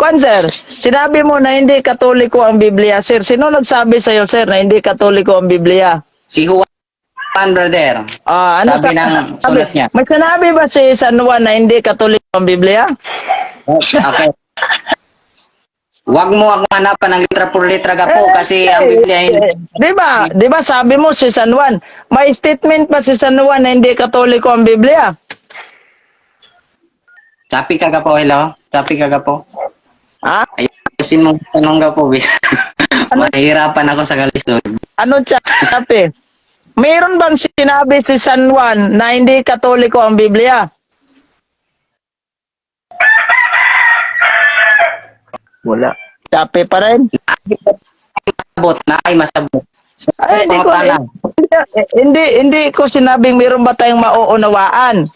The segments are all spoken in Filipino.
Kwan, sir, sinabi mo na hindi Katoliko ang Biblia, sir. Sino nagsabi sa'yo, sir, na hindi Katoliko ang Biblia? Si Juan, brother. Ano Sabi ng sabi? sulat niya. May sinabi ba si San Juan na hindi Katoliko ang Biblia? Okay. Huwag mo akong hanapan ng litra por litra gapo kasi ang Biblia hindi. Di ba sabi mo si San Juan, may statement pa si San Juan na hindi Katoliko ang Biblia? Sapi ka gapo, hello? Sapi ka gapo. Ha? Ayusin mo tanong gapo. Mahirapan ako sa kalisod. Ano sabi? Mayroon bang sinabi si San Juan na hindi Katoliko ang Biblia? Wala. Sabi pa rin. Masabot na ay masabot. Ay, hindi ko sinabing mayroon ba tayong mauunawaan.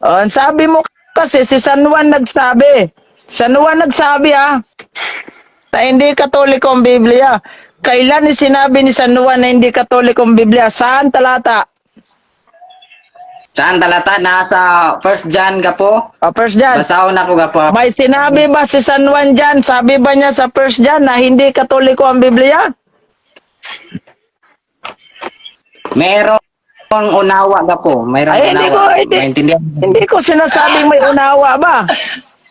Ang sabi mo kasi si San Juan nagsabi. San Juan nagsabi na hindi Katoliko ang Biblia. Kailan ni sinabi ni San Juan na hindi Katoliko ang Biblia? Saan talata? Saan talata? Nasa 1 John gapo. First John. Basahon ako gapo. May sinabi ba si San Juan dyan? Sabi ba niya sa First John na hindi Katoliko ang Biblia? Meron unawa gapo. Mayroon Ay, unawa. hindi ko sinasabing may unawa ba?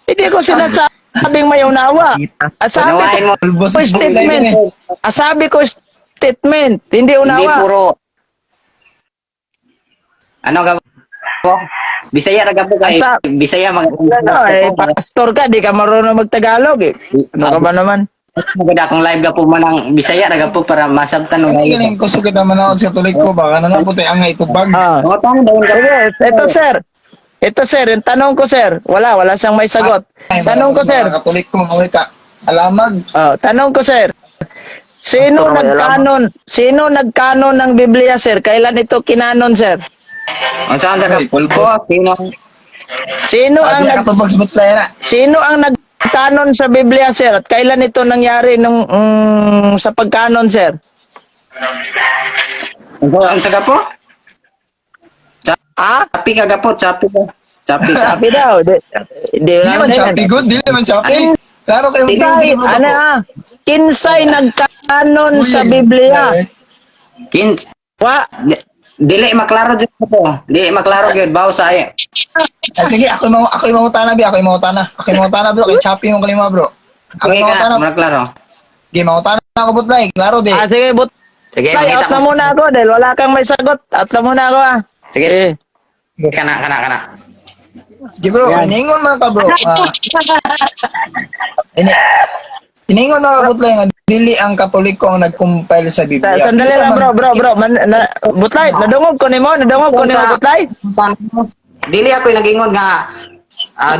Hindi ko sinasabing may unawa. Unawain mo. Sabi ko statement, hindi Hindi unawa. puro. Ano gapo? Bisaya na gapo kay Bisaya Pastor ka, di ka marunong magtagalog eh. Ano ba naman? Maganda akong live gapo manang Bisaya na gapo para masabtan ng Hindi galing ko sugod naman ako sa tuloy ko. Baka na lang po tayo angay tubag. Oo, tama daw Ito sir. Ito sir, yung tanong ko sir. Wala siyang may sagot. Tanong ko sir. Katulik ko, mawita. Alamag. Tanong ko sir. Sino nagkanon ng Biblia sir? Kailan ito kinanon sir? Ang saan sa gapo? Sino ang Sino ang nagkanon sa Biblia sir? At kailan ito nangyari nung sa pagkanon sir? Ang sa gapo? Ha? Chapi ka gapo, chapi ka. Chapi ka. Sabi daw. Hindi naman choppy good. Hindi naman choppy. Klaro kayo. Kinsay nagkanon sa Biblia? Kins. Wa? Dili maklaro jud ko. Dili maklaro gyud bawo sa ay. Sige, ako yung mga tana, Ako yung mga tana, bro. Kay choppy yung kalima, bro. Ako Okay yung mga ka, tana. maklaro. Sige, mga tana ako, butlay. Klaro, di. Sige, Sige, Ay, out na muna ako dahil wala kang may sagot. Out na muna ako Sige. Kana. Sige, bro. Iningon mga ka, bro. Iningon mga butlay nga dili ang Katoliko ang nag-compile sa Biblia. Sandali lang bro. Butlay, nadungog ko nimo, Butlay. Dili ako nagingon nga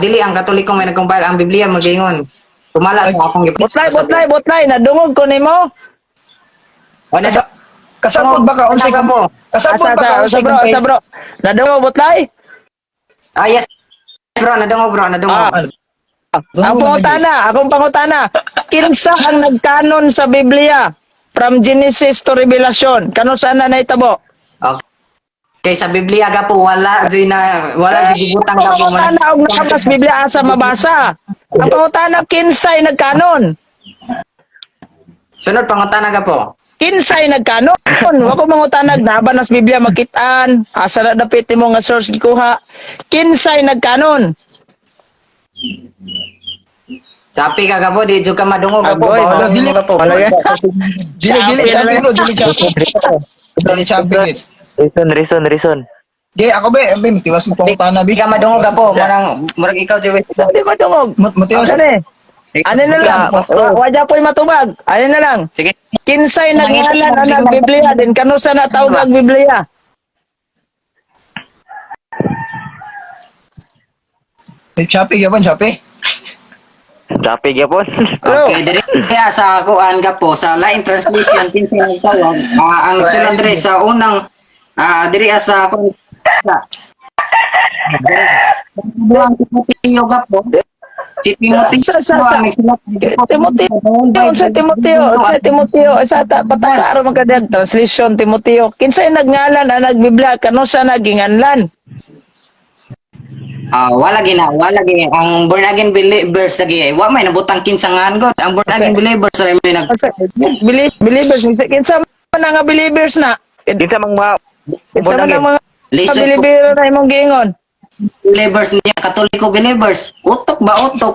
dili ang Katoliko may nagkumpile ang Biblia magingon. Tumala sa akong Butlay, nadungog ko nimo. Wala sa Kasabot ba ka unsay mo? Kasabot ba ka unsay bro. Nadungog Butlay. Yes. Bro, nadungog. Akong pangutana. Kinsa ang nagkanon sa Biblia from Genesis to Revelation? Kano sana nahitabo? Okay, sa Biblia gapo wala jud gibutang gapo man. Pangutana og nabas Biblia asa mabasa. Ang pangutana kinsay nagkanon? Sunod pangutana gapo. Kinsay nagkanon? Wa ko mangutana naban nas Biblia makit-an. Asa na dapit mo nga source gikuha? Kinsay nagkanon? Chapi ka gapo, di jud ka madungog gapo. Dili gapo. Dili choppy. Reason. Ge, ako ba, matiwas mo pangutana, Di ka madungog gapo, murag ikaw si Hindi madungog. Matiwas. Ano na lang? Wadya po'y matubag. Ano na lang? Sige. Kinsay naghalan ang Biblia din kano sa natawag ang Biblia? Choppy gyapon, choppy. Dapi gyapon. Okay, diri sa kuan gapo sa lain translation kinsay nagtawag. Ang sunod diri sa unang diri sa kun Buang Timoteo gapo. Si Timoteo sa patakaro magkadag translation Timoteo. Kinsay nagngalan ang nagbiblia kano sa naginganlan? wala ang born again believers lagi wa may nabutang kinsangan god ang born again believers ray may nag Kasi, believers, kinsa man nga believers na? Kinsa mang mga Kinsa man ang mga listen po, believers na imong giingon? believers niya katoliko believers utok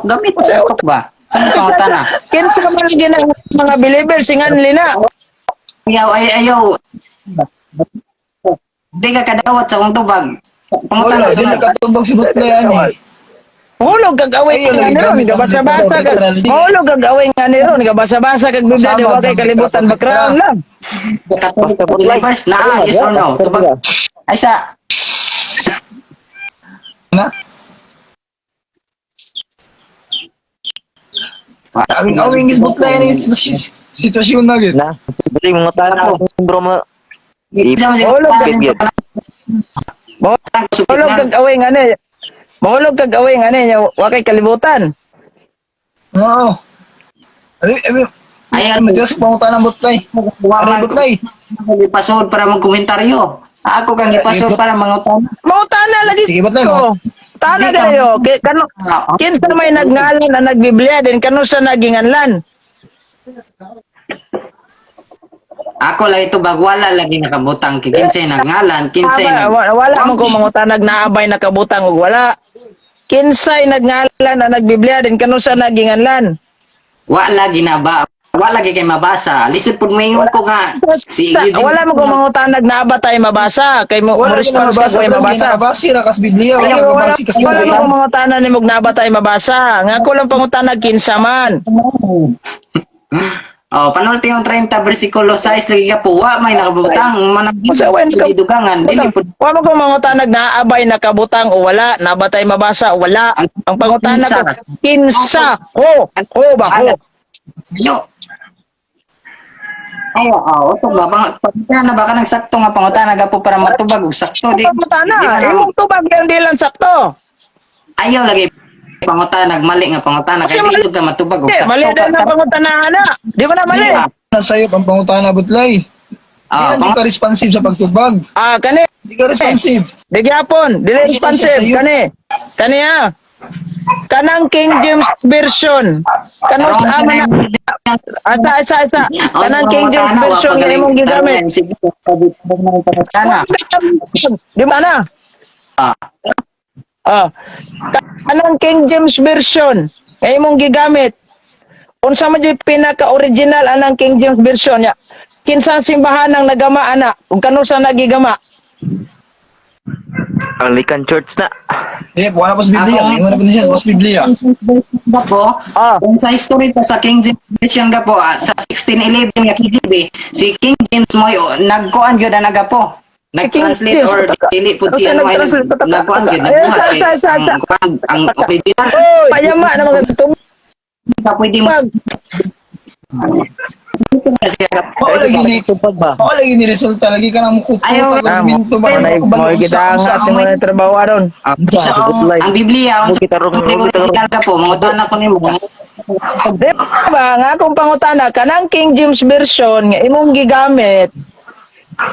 gamit sa utok ba ano pangutana Kinsa man ginang mga believers singan lina? ayaw di ka kadawat sa kong tubag pangutana Wala, di nakatubag si Butlay ani. Hulog kag away Ayun, nga ni ron, gamit ang gabasa-basa kag literally. hulog kag away nga ni ron, gabasa-basa kag Biblia di wa kay kalibutan background lang. katoliko believers na yes or no tubag ay sa Na? Awing is Butlay ani sitwasyon na gid. na dili mga tana bro mo Hulog kag away nga ni. Mahulog kag away nga ni wa kay kalibutan. Oo. Ayan. Mag-usap pangutan ng Butlay. Aray Butlay. Ipasod para magkomentaryo. Ako kang ipasod para mangutana. Mautana lagi Sige, ba't lang, ko. Tana Hindi ka- kayo. Kano kinsa may nagngalan na nagbiblia din kano sa naginganlan. Ako lang ito bagwala lagi nakabutang kinsay nagngalan, kinsay Wala man ko mangutanag naabay nakabutang og wala. Kinsay nagngalan na nagbiblia din kano sa naginganlan. wa lagi na ba wa lagi kay mabasa. Lisod pud moingon ko nga si Eugene. Wala man ko mangutanag na aba tay mabasa kay mo Wala gina response mabasa, kay bro. mabasa. Nakabasi ra kas Biblia. Wala Wala wala mabasi kas wala man ko Biblia. mangutanag ni mog naba tay mabasa. Nga ko lang pangutanag kinsa man. Oh, panulti yung 30 bersikulo 6 lagi ka po. Wa may nakabutang manang Sa wens ka dugangan dili pud Wa man ko mangutanag na abay nakabutang o wala, nabatay mabasa o wala. Ang pangutanag ko kinsa ko. O ba ko. Yo. Ito ba? Pagkana na baka ng sakto nga pangutana po para matubag og sakto di. Pangutana, imong tubag yan di lang sakto. Ayaw lagi pangutana mali nga pangutana Kasi kay gusto ka matubag og sakto. Mali din na pangutanahan na. Di ba na mali? Nasayop ang pangutan na Butlay. Di ka responsive sa pagtubag. Kani, Di ka responsive. di gyapon, dili responsive kani. Kani kanang King James version. Kanus ama na asa. Kanang King James version nga imong gigamit. Di ba na? Kanang King James version nga imong gigamit. Unsa man jud pinaka-original anang King James version nya? Kinsa simbahan ang nagama ana ug kano sa nagigama? Anglican Church na. Di, wala pa sa Biblia. Ingon na po niya sa Biblia. Po, kung sa history pa sa King James Version ka po, sa 1611 nga KJV, si King James mo nagkuan gyud na naga po. Nag-translate James, or dili po siya no nagkuan gyud ang original. Oy, payama na mga tubag. Ka pwede mo Oo lagi ni Oo lagi ni resulta lagi ka nang mukupo Ayaw, pag minto ba Mo kita nga sa mga trabaho aron. ang Biblia ang original ka po, mga tanan ko nimo. Di ba nga kung pangutana kanang King James version nga imong gigamit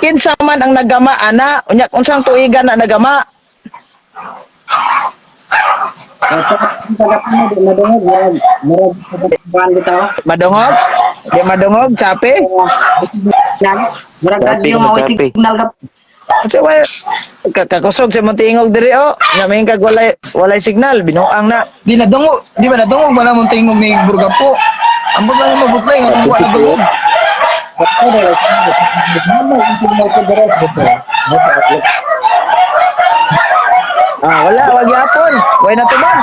kinsa man ang nagama ana unya unsang tuigan na nagama madungog di madungog sapi Murag radio mo signal ka. kasi way kakusog sa montingog diri nga may kag walay signal binuang na Di ba nadungog ba namang tingog ni Burga po. Ambot lang mo Butlay nga kung wala dungog. wala wag yapon way na tuman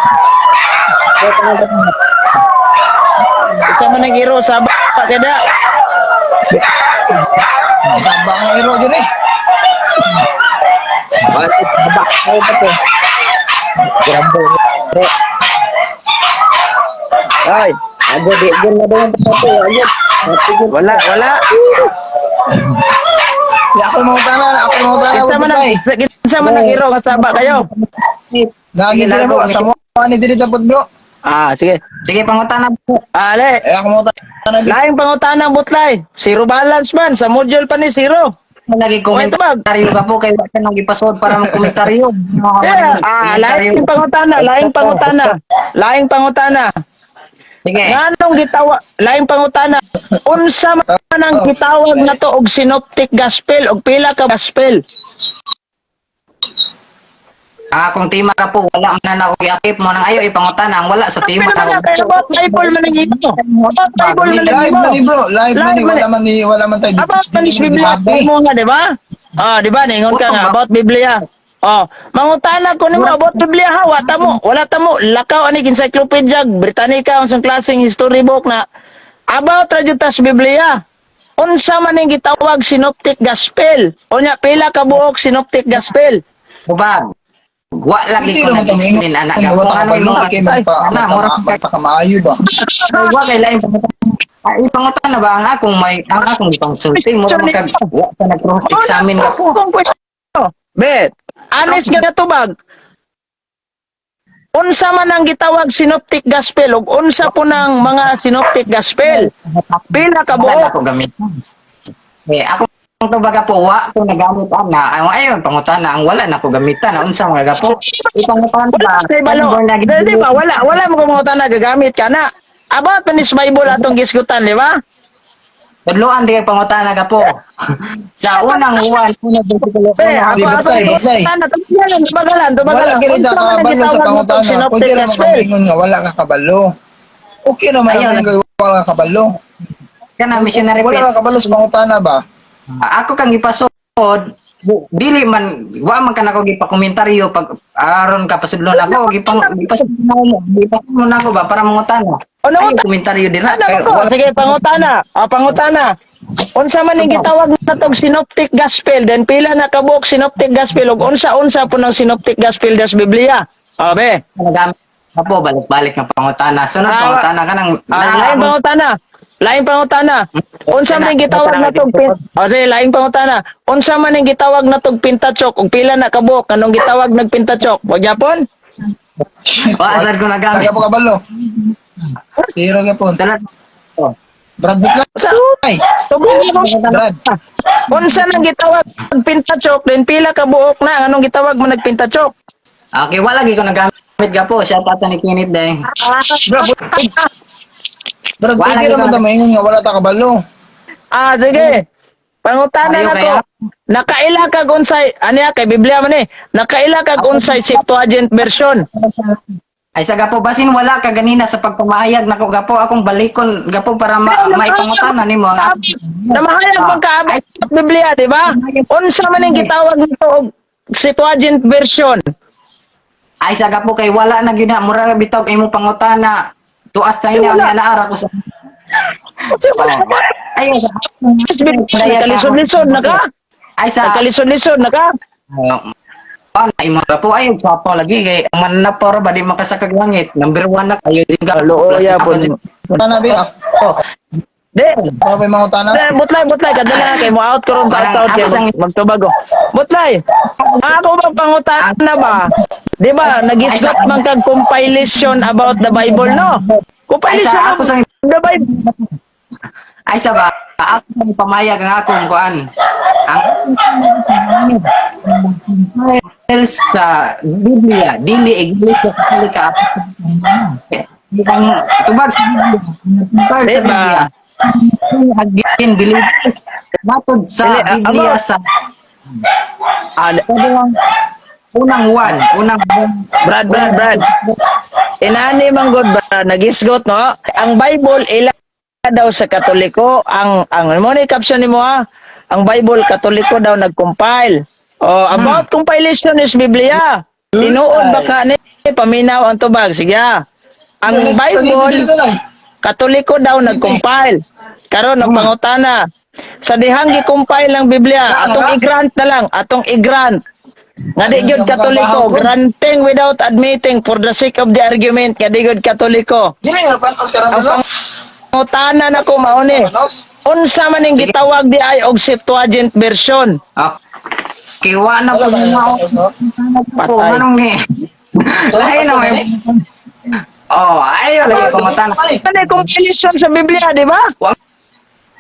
isa man ang iro sa baka kada Saba nga iro dyan eh. ay wala Ako yung mga kinsa man ang Butlay. kinsa man ang iro nga saba kayo Lagi din po sa mga ni diri dapat bro. sige Sige pangutana po. ale Ako mga tanah. laing pangutanang butlay zero balance man sa module pa ni zero Lagi komentaryo ka po kay wa ka nang ipasod para magkomentaryo. Laing pangutana, laing pangutana. Laing pangutana. Sige. Nganong laing pangutana. Unsa man ang gitawag na to og synoptic gospel og pila ka gospel? Kung tima ka po, wala man na ako iakip mo nang ayo ipangutana ang wala sa tima Pila ka. na kay about Bible man ang imo. About Bible man ang Live imo. man ni bro, live man ni, Live man wala man tayo. About man is Biblia mo nga, di ba? Di ba ningon ka nga about Biblia. Mangutana ko nimo about Biblia ha, wala tamo lakaw ani encyclopedia Britannica unsang klaseng history book na about rajutas Biblia. Unsa man ning gitawag synoptic gospel? Unya pila ka buok synoptic gospel? Ubag. Wa lagi Hindi ko naman kami nag-explain anak kung kung wala ka ano ba yung mga kay magpakamaayo ba? wa kay lain ipangutan na ba ang akong ipangsulti mo ra magkag wa ka nag-cross examine ka po. Kung question. Bet, honest nga tubag. Unsa man ang gitawag synoptic gospel ug unsa po ng mga synoptic gospel? Pila ka Wala buok? ko gamit. Ako to baga po wa ko nagamit ana ayon pangutan na ang wala na ko gamitan na unsa mga gapo ipangutan ba Kay balo. Di ba wala mo kumutan na gagamit ka na. About panis Bible atong gisgutan, di ba? Tudloan di kay pangutan na gapo sa unang uwan una bersikulo Basay. Tubagalan. Wala gani Unsa ka man ang kabalo sa gitawag mo pangutana. Kung synoptic di naman gospel? kamingon nga wala ka kabalo. Okay naman Ayun. ang wala ka kabalo. kana missionary Wala ka kabalo sa pangutana ba? ako kang ipasod dili man wa man kanako gipakomentaryo pag aron ka pasudlon ako gipasudlon ako ba para mangutana Ano ay mo komentaryo dira Ano ko? Sige, pangutana. Pangutana. Unsa man ang gitawag na tog synoptic gospel, then pila na kabuok synoptic gospel ug unsa-unsa po ng synoptic gospel das Biblia? Be. nagamit po balik-balik ng pangutana sunod pangutana ka nang Lain pangutana. Lain pangutana. Unsa man ang gitawag na tog sige, lain pangutana. Unsa man ang gitawag na tog pintachok ug pila na kabuok anong gitawag nagpintachok? Wa gyapon? asar ko nagamit Kaya po kabalo. Zero ka po. Tanan- Brad Pitt lang. Sa Ay, Brad. unsa nang gitawag og pintachok then pila ka buok na anong gitawag mo nagpintachok? okay wala gi ko nagamit gapo siya pata ni Kinit dai Brad Wala Pitt naman yun. ta maingon nga wala ta kabalo. Sige. Pangutana Ayaw na to. kaya? Nakaila kag unsay aniya kay Biblia man nakaila kag unsay Septuagint version. ay sa gapo basin wala ka ganina sa pagpamahayag nako gapo akong balikon gapo para maipangutana nimo ang Namahayag Ah. magkaabot sa Biblia, di ba? Unsa man ang gitawag nito og Septuagint version? ay sa gapo kay wala na gina mura bitaw kay mo pangutana tuas sa ina nga naara ko sa ay Nagkalisod-lisod na ka? ay sa Nagkalisod-lisod na ka? ay mga po ay sa pa lagi kay man na para ba di makasakag langit number 1 na kayo din ka Looya po. Tana bi ako. Di. Ako may mga tana. Butlay, kadala kay mo out karon out kay magtubago. Butlay. Ako ba pangutana ba? Di ba nagisgot man kag compilation about the Bible, no? Compilation Ay, sa- ako of sa- the Bible. ay sa ba ako ang pamayag ang akong kuan ang sa Biblia dili iglesia katolika ang tubag sa Biblia tubag sa Diba? Biblia again believers matod sa Dili, Biblia abo. sa Ah, unang Brad. Inani man god ba nagisgot no? Ang Bible ila daw sa Katoliko, ang mo ni caption nimo ha. Ang Bible Katoliko daw nag-compile. About compilation is Biblia. Tinuod baka ni paminaw ang tubag. Sige. Ang Bible Katoliko daw nag-compile. Karon ang pangutana. Sa dihang gi-compile ang Biblia, atong i-grant na lang, atong i-grant. Nga di gyud Katoliko, granting without admitting for the sake of the argument, nga di gyud Katoliko. Dili nga panos ka Ang ra. pangutana na ko mao ni. Unsa man ning gitawag di ay og Septuagint version? kiwa na po po Patay. anong ni lahi na may ayo lagi pangutana Ano compilation sa Biblia, di ba?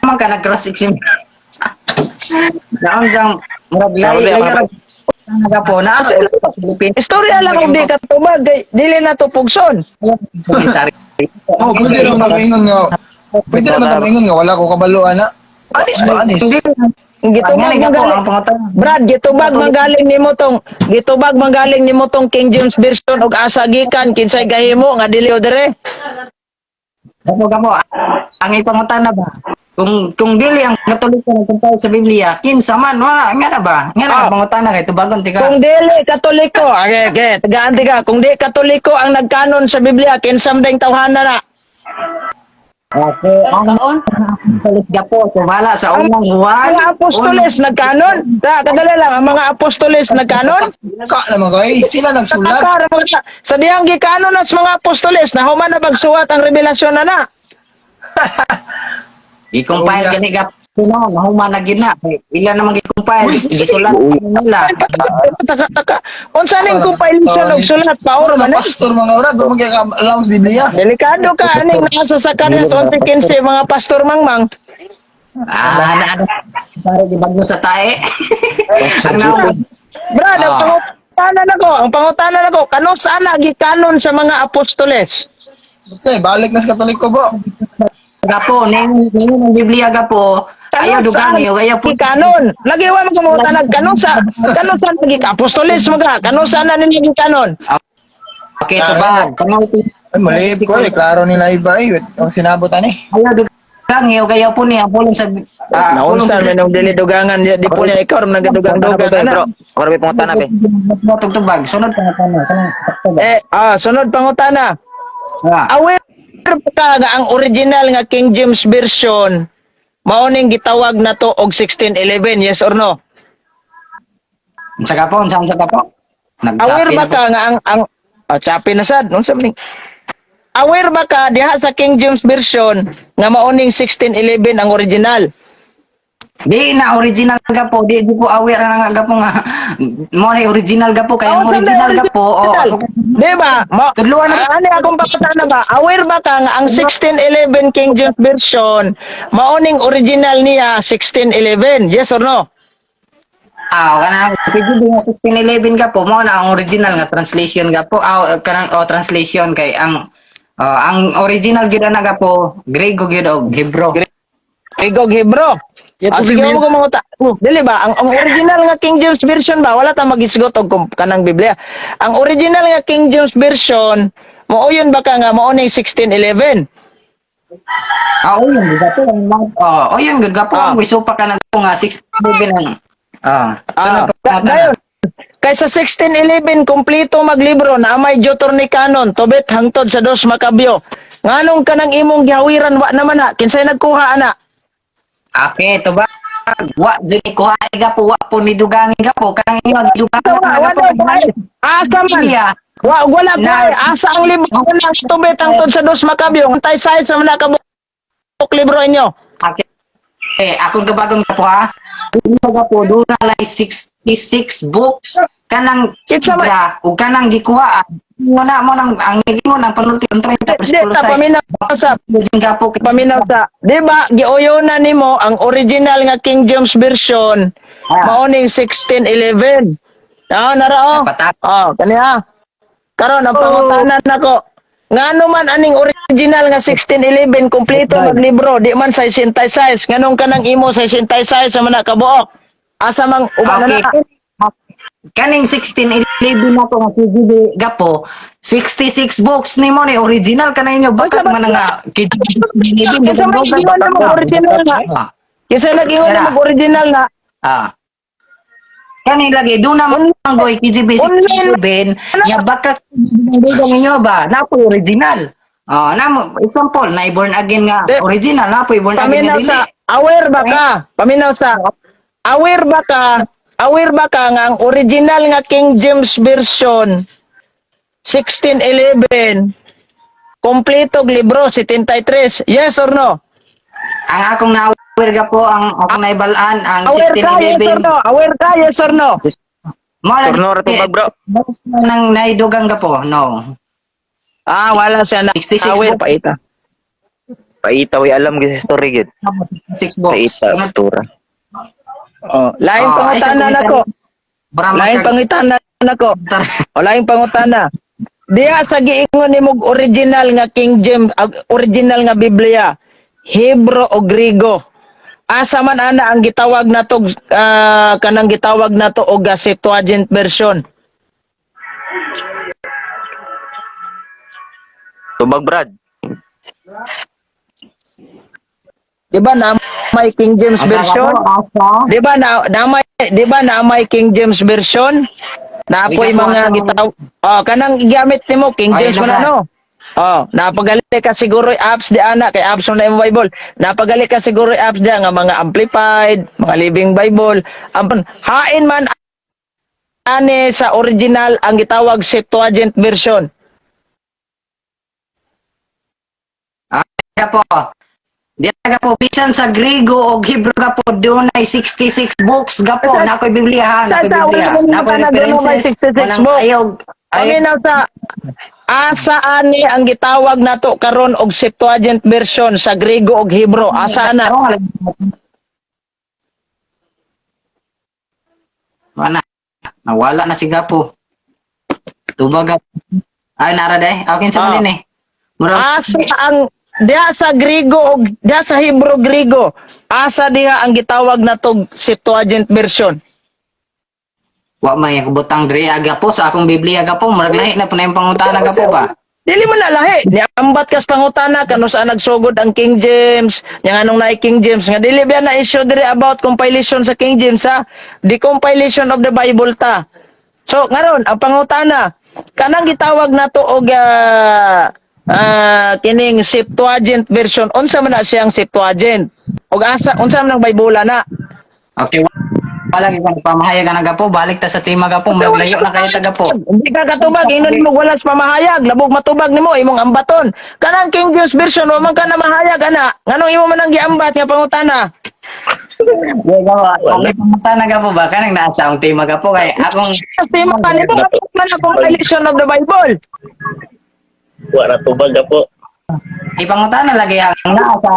man ka nag-cross examine Naon sang murag layo nga po na sa Pilipinas. Istorya lang kung di ka tubag, dili na to pugson. Oh, pwede naman mag-ingon nga. Pwede naman mag-ingon nga, wala ko kabaluan na. Anis ba, anis? Gitubag Nga po ang manggaling. pangutan. Brad, gitubag manggaling nimo tong King James version og asa gikan kinsay gahimo nga dili o dire. Gamo, ang ipangutan na ba? Kung dili ang Katoliko nagtumpaw sa Biblia, kinsa man wala nga na ba? Nga na pangutan na kay tubagon tika. Kung dili Katoliko, okay, tagaan ka. Kung di Katoliko ang nagkanon sa Biblia, kinsam ding tawhana na. Okay, ang Katolik gapo so wala sa unang Juan. Mga apostoles nagkanon. Kadali lang, ang mga apostoles nagkanon. Ka naman kay, sila nagsulat. Sa diyang gikanon nas mga apostoles, nahuman na bagsuwat ang revelasyon na na. I-compile Oh, yeah. gani gapo na mahuma na gina. Ilan namang i-compile gisulat nila. Taka. Unsa ning compilation og sulat paor man eh? Pastor mga ora, doon alam sa Biblia. Delikado ka aning nasa Zacarias 11:15 mga pastor mangmang. Na para di bagno sa tae. Ang naon. Brad, ang pangutanan nako, kano saan gikanon sa mga apostoles? Okay, balik na sa Katoliko bro. Gapo, ning ang Biblia gapo. Ayaw dugang yo, ayaw po kanon. Lagi wa mo kumutanag kano sa lagi ka apostoles mga kano saan na nila gikanon? Okay, to ba? Ay, malib ko eh, klaro nila iba eh. Ang sinabutan eh. Ayaw dugang yo, ayaw po niya pulong sa Naunsa man og dili dugangan di po niya ikaw nagadugang-dugang bro. Ora may pangutan na be. tugtubag. Sunod pa na. Sunod pangutana. Aware ka nga ang original nga King James version mao ning gitawag na to og 1611, yes or no? Unsa ka po? Aware ba ka nga ang chapi na sad unsa man ning aware ba ka diha sa King James version nga mao ning 1611 ang original? Di na original gapo, di po aware na nga gapo nga mo na original gapo kay ang original gapo. Di ba? Tudluan na Ani akong papatana ba? Aware ba ka nga ang 1611 King James version mao ning original niya 1611, yes or no? kanang pwede nga 1611 gapo mo na ang original nga translation gapo. Kanang translation kay ang original gyud na gapo Grego gyud og Hebro. Grego Hebro. Sige mo ko manguta. Dili ba ang original nga King James version ba wala ta magisgot og kanang Biblia. Ang original nga King James version mao yun ba ka nga mao ning 1611? Yun gapo yun gud gapo ang wiso pa kanang nga 1611 ang Dayon. Kaysa 1611 kompleto maglibro na may Deuterocanon tubit hangtod sa 2 Makabyo. Nganong kanang imong gihawiran wa naman na kinsay nagkuha ana? Okay, to ba? Wa dili ko ay gapo wa po ni dugangi gapo kanang imong dugangi Asa man? Wala ko asa ang libro ng tubit hangtod sa 2 Makabyo. Antay sa man kabuk libro inyo. Okay. Akong dubagon gapo ha. Dili gapo do na like 66 books kanang kitsa ug kanang gikuha. Wala mo nang ang mo nang panulti ng 30 Di ta paminaw sa di ba giuyonan nimo ang original nga King James version mao ning 1611. Nara kaniya karon ang pangutanan nako ngano man aning original nga 1611 kompleto maglibro di man sa synthesize nganong kanang imo sa synthesize sa man kabuok asa mang uban na kaning 1611 na to nga KGB gapo 66 books ni mo ni original kana inyo basta man nga KGB original na kasi nag-ingon na original na kani lagi do na man goy KGB 67 ya baka ninyo ba na po original na example na born again nga original na po born again paminaw sa aware ba ka paminaw sa aware ba ka nga ang original nga King James version 1611 kompleto og libro 73, yes or no? Ang akong na-aware ga po ang akong naibalaan ang aware ka, 1611 yes or no? Aware ka, yes or no? Turno ra to bro. nang naidugang ga po no Wala siya na 66 aware book. Paita way alam gyud sa story gyud. 6 books Paita tura. Oh, lain pangutana nako. Lain pangutana nako. O lain pangutana. Diha sa giingon nimog original nga King James, original nga Biblia, Hebro o Griego. Asa man ana ang gitawag nato kanang gitawag nato og Septuagint version. Tubag, Brad. Di ba na may King James version? Di ba na may King James version? Naapoy mga gitaw. Oh, kanang igamit nimo King James man ano? Oh, napagali ka siguro apps di ana kay apps na yung Bible. Napagali ka siguro apps di nga mga amplified, mga living Bible. Ampun, hain man ani sa original ang gitawag Septuagint version. Po. Di taga po bisan sa Griego o Hebrew ka po doon ay 66 books gapo na ko'y Biblia na Sa Biblia na ko'y references 66 book. ayog Paminaw sa asa ani ang gitawag nato karon og Septuagint version sa Griego ug Hebro. Asa na? Wala. Nawala na si gapo. Tubag ay nara day. Okay sa malin eh. Murag Asa ang diha sa Griego o diha sa Hebro Griego, asa diha ang gitawag natong Septuagint version. wa may butang diri aga po sa akong Biblia gapo murag lahi na punay pangutana gapo ba. Dili man na lahi, niambat kas pangutana kano saan nagsugod ang King James, yang anong naay King James nga dili biya na issue diri about compilation sa King James ha, the compilation of the Bible ta. So ngaron ang pangutana, kanang gitawag nato og kining Septuagint version, unsa man na siyang Septuagint? Og asa unsa man ang Bible na? Okay. Wala gyud pamahayag na gapo balik ta sa tema gapo maglayo na kayo taga po. Hindi ka katubag, inon mo wala sa pamahayag, labog matubag nimo imong ambaton. Kanang King James version wa man ka na mahayag ana. Nganong imo man ang giambat nga pangutana? Di gawa. Okay pangutana gapo ba kanang nasa ang tema gapo kay akong Tema ka nito man ang compilation of the Bible. Wala tubag na po. ipangutana lagi ang nasa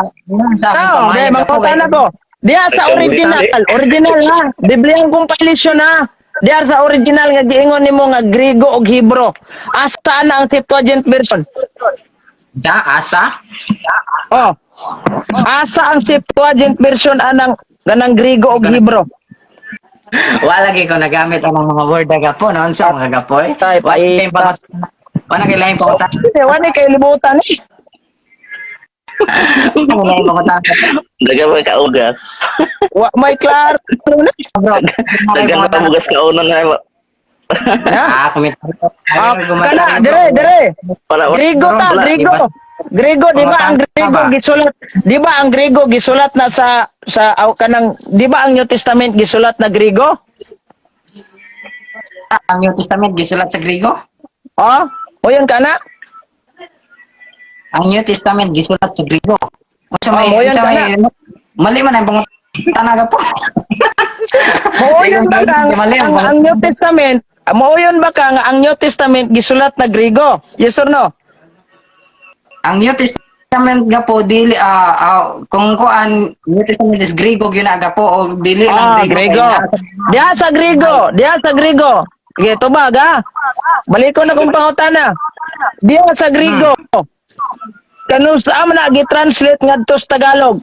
Tao, dai mangutana ko. Diya sa original ha. Bibliang compilation ha. Diya sa original nga giingon nimo nga Griego ug Hebro. Asa na ang Septuagint version? Da asa? Oh. Asa ang Septuagint version anang ganang Griego ug Hebro? Wala lagi ko nagamit ang mga word gapo noon sa mga gapoy. Tay, paita. Wala kay lain pangutana. Hindi, wala kay libutan eh. Wala lain pangutana. Dagan ka ugas. May klaro na. Bro, Dagan ka ugas ka uno na. komentaryo. Kana, dire. Para Griego ta, Griego. Griego, di ba ang Griego gisulat? Di ba ang Griego gisulat na sa kanang di ba ang New Testament gisulat na Griego? Ang New Testament gisulat sa Griego? Oh, o yun kana? Ang New Testament gisulat sa Griego. Mali man ang pangutana gapo. Mao yun ba ka ang New Testament? Mao yun ba ka nga ang New Testament gisulat na Griego? Yes or no? Ang New Testament gapo dili kung kuan New Testament is Griego ginaga po o dili lang Griego. Diha sa Griego. Sige, tubag ha. Balik ko na kung pangutana. Diha sa Griego. Kanus man na gi-translate ngadto sa Tagalog.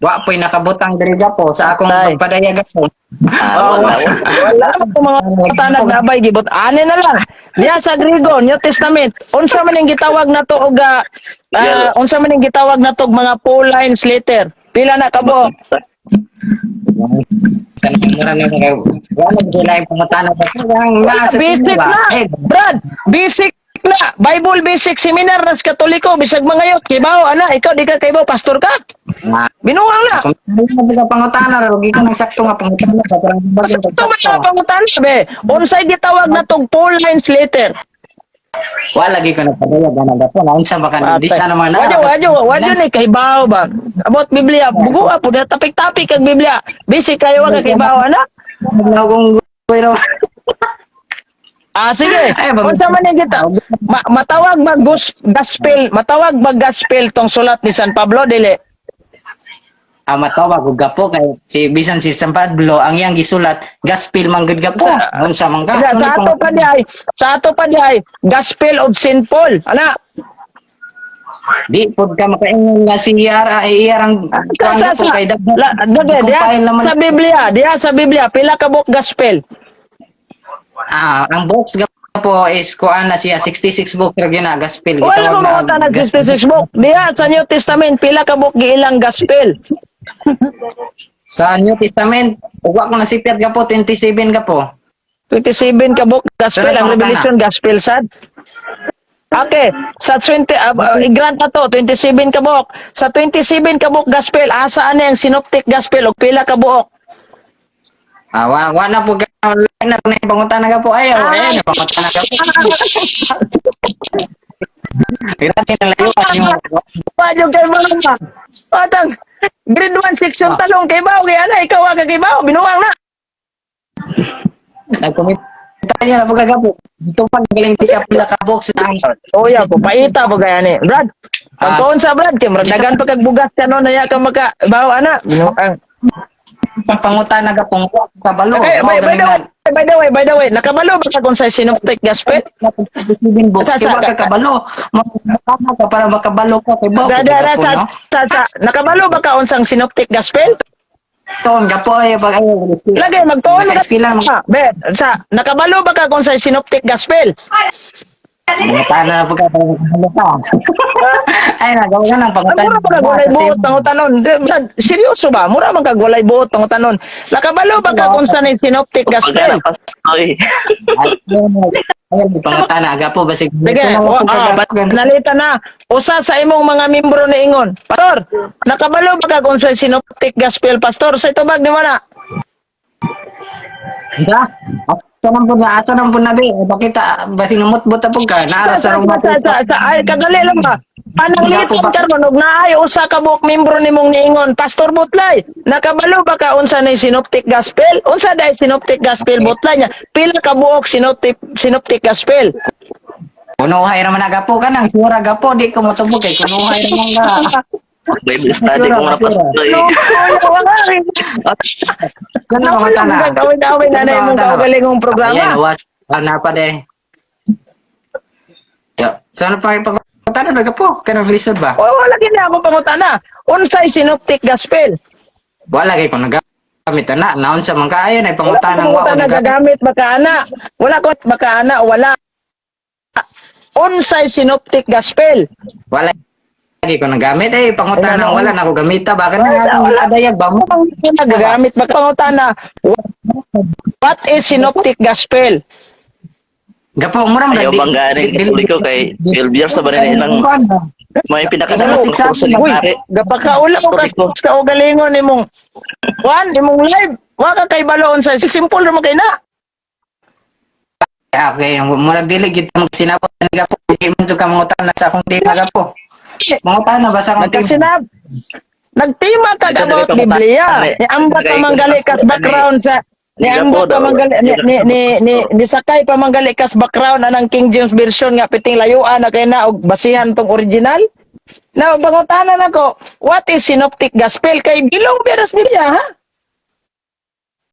Wa po'y nakabutang diri gapo sa akong Tay. pagpadaya gapo. Wala ko mga tanag nabay gibot. Ani na lang. Diya sa Griego, New Testament. Unsa man ang gitawag nato og unsa man ang gitawag nato og mga Pauline letter? Pila na kabo? Sana mura na mga wala gila yung pangutana gapo. Basic na. Brad, basic na. Bible basic seminar nas Katoliko bisag mga yot. Kibaw ana, ikaw di ka kaibaw pastor ka. Binuang na. Kung hindi ka pangutana ro gi ka nang sakto nga pangutana sa parang bagong Ito man siya pangutan be. Unsay gitawag natong Pauline letter? wala gi ko na padaya gana gapo na unsa ba kan di sana man Wadyo ni kaibaw ba? About Biblia, bugo po da tapik-tapik kag Biblia. Basic kayo nga kaibaw ana? kung pero Sige. Ay, Unsa man yung kita? Matawag ba gospel? Matawag ba gospel tong sulat ni San Pablo dili? matawag og gapo kay si bisan si San Pablo ang iyang gisulat gospel man gud gapo. Unsa man ka? Sa ato pa diay, Gospel of St. Paul. Ana, Di pod ka makaingon nga si Iyara ay iyarang sa kay sa Biblia, diha sa Biblia pila ka book gospel? ang books gapo is kuan na siya 66 book ra gyud na gospel. Wala mo mga nag 66 book. Diha sa New Testament pila ka book giilang gospel? Sa New Testament, wa ko nasipyat gapo 27 gapo. 27 ka book gospel Pero ang mga Revelation gospel sad. Okay, sa 20 i-grant na to 27 ka book. Sa 27 ka book gospel asa ani ang synoptic gospel og pila ka buok? Wa na po na pangutan na gapo ayo. Ayo na pangutan na gapo. Grabe na layo yung Pa jud kay mga. Patang grade 1 section talong kay bawo kay ana ikaw ka kay bawo binuang na. nagkomita niya na po kagapo. Ito pa galing siya pila ka box ang Oh ya, papaita po kaya ni. Brad, pagkaon sa Brad, kay maradagan pa kag bugas ka no, naya ka maka, bawo ana. Binuang. pangutan na gapong kabalo. Okay, by the way, nakabalo ba ka kung sa synoptic gospel? Sa kabalo. Makakama ka para makabalo ka kay bawo. Dada sa nakabalo ba ka unsang synoptic gospel? Ton gapo ay pag ayo. Lagi magtuon ka. Ilan Be, sa nakabalo ba ka kung sa synoptic gospel? Pangutan na po ka ay nagawa ka ng pangutan. Mura man kagwalay buot pangutanon. Brad, seryoso ba? Mura man kagwalay buot pangutanon. Nakabalo ba ka kung sa synoptic gospel? Oy. Ay, pangutan na gapo basig. Sige, nalita na. Usa sa imong mga membro ni Ingon. Pastor, nakabalo ba ka kung sa synoptic gospel, Pastor? Sa itubag ni mo na. Sa? Aso nang po na be. Bakit basig numot-bot po ka? Ay, kadali lang ba? Anang lipat karon og naay usa ka buok membro nimong niingon, Pastor Butlay. Nakabalo ba ka unsa nay synoptic gospel? Unsa day synoptic gospel Butlay niya? Pila ka buok synoptic gospel? Kunuhay raman na gapo ka nang sura gapo di ko motubog kay kunuhay raman ka. Bible study ko muna pastoy. Kana mga tana. Gawin na na imong kaugalingong programa. Ayan, was na pa de. Ya, sana pa ipagkutan na gapo kana lisod ba? Wala gid na ako pangutana. Unsay synoptic gospel? Wala kay kun nagamit na naon sa man kaayo na ipangutan ng wa Wala nagagamit baka ana. Wala ko baka ana wala. Unsay synoptic gospel? Wala lagi ko nagamit eh pangutan ng wala na ko gamita bakit na Wala. adayag ba mo? Nagagamit baka pangutana. What is synoptic gospel? Gapo mo ram Ayaw bang galing Katoliko kay 12 years sa banin ng may pinakadalas ng kurso ni Uy, pare. gapakaula ko ka ugalingon nimong imong live. Wa ka kay baloon sa simple ra mo kay na. Okay, murag dili gid mo sinabot ni gapo di man jud ka mangutan na sa akong tema gapo. Mangutan na ba sa akong tema? Nagkasinab. Nagtima ka about Biblia. Ni ambat pa manggali kas background sa ni ambat pa manggali ni sakay pa manggali kas background anang King James version nga piting layuan na kay na og basihan tong original. Na bangutanan ako, what is synoptic gospel kay bilong beras Biblia ha?